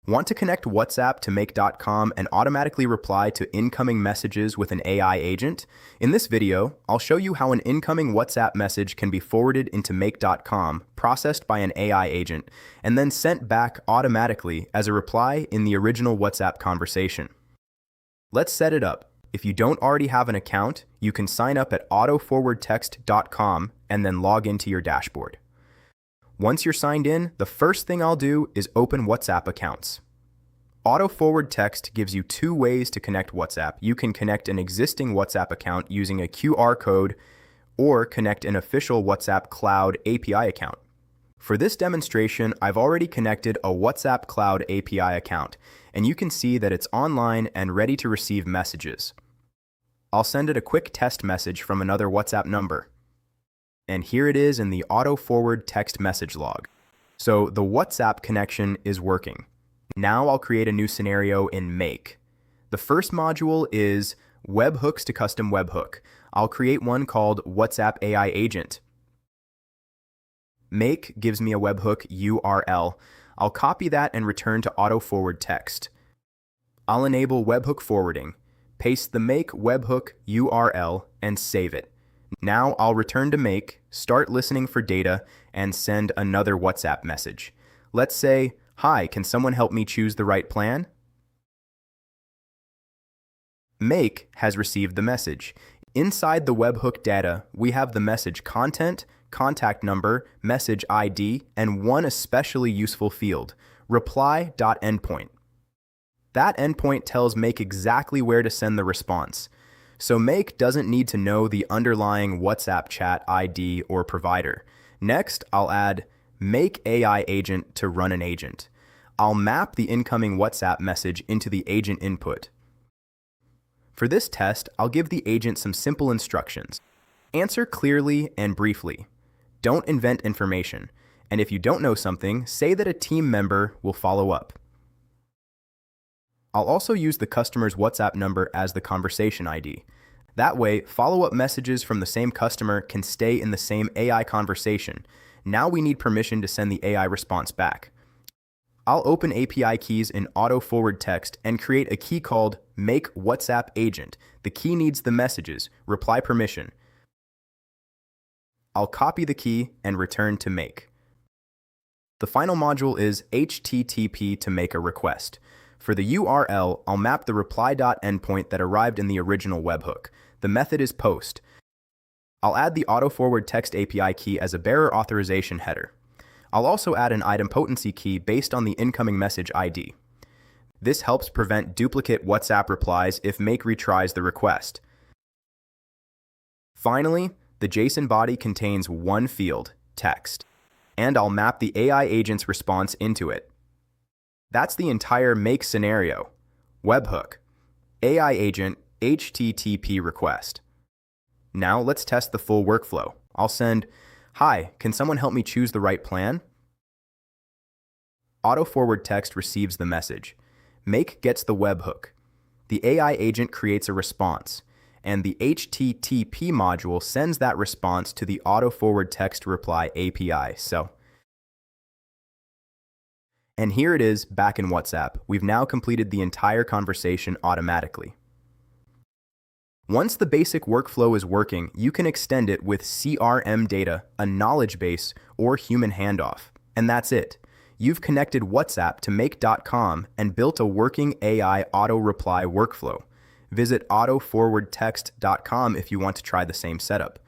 Want to connect WhatsApp to make.com and automatically reply to incoming messages with an AI agent? In this video, I'll show you how an incoming WhatsApp message can be forwarded into make.com, processed by an AI agent, and then sent back automatically as a reply in the original WhatsApp conversation. Let's set it up. If you don't already have an account, you can sign up at AutoForwardText.com and then log into your dashboard. Once you're signed in, the first thing I'll do is open WhatsApp accounts. AutoForward Text gives you two ways to connect WhatsApp. You can connect an existing WhatsApp account using a QR code or connect an official WhatsApp Cloud API account. For this demonstration, I've already connected a WhatsApp Cloud API account, and you can see that it's online and ready to receive messages. I'll send it a quick test message from another WhatsApp number. And here it is in the AutoForward text message log. So the WhatsApp connection is working. Now I'll create a new scenario in Make. The first module is webhooks to custom webhook. I'll create one called WhatsApp AI Agent. Make gives me a webhook URL. I'll copy that and return to AutoForward text. I'll enable webhook forwarding, paste the Make webhook URL, and save it. Now I'll return to Make, start listening for data, and send another WhatsApp message. Let's say, "Hi, can someone help me choose the right plan?" Make has received the message. Inside the webhook data, we have the message content, contact number, message ID, and one especially useful field, reply.endpoint. That endpoint tells Make exactly where to send the response. So Make doesn't need to know the underlying WhatsApp chat ID or provider. Next, I'll add Make AI Agent to run an agent. I'll map the incoming WhatsApp message into the agent input. For this test, I'll give the agent some simple instructions. Answer clearly and briefly. Don't invent information. And if you don't know something, say that a team member will follow up. I'll also use the customer's WhatsApp number as the conversation ID. That way, follow-up messages from the same customer can stay in the same AI conversation. Now we need permission to send the AI response back. I'll open API keys in AutoForward Text and create a key called Make WhatsApp Agent. The key needs the messages, reply permission. I'll copy the key and return to Make. The final module is HTTP to make a request. For the URL, I'll map the reply.endpoint that arrived in the original webhook. The method is post. I'll add the AutoForward Text API key as a bearer authorization header. I'll also add an idempotency key based on the incoming message ID. This helps prevent duplicate WhatsApp replies if Make retries the request. Finally, the JSON body contains one field, text, and I'll map the AI agent's response into it. That's the entire Make scenario. Webhook, AI agent, HTTP request. Now let's test the full workflow. I'll send, "Hi, can someone help me choose the right plan?" AutoForward Text receives the message. Make gets the webhook. The AI agent creates a response, and the HTTP module sends that response to the AutoForward Text reply API. And here it is back in WhatsApp. We've now completed the entire conversation automatically. Once the basic workflow is working, you can extend it with CRM data, a knowledge base, or human handoff. And that's it. You've connected WhatsApp to make.com and built a working AI auto-reply workflow. Visit AutoForwardText.com if you want to try the same setup.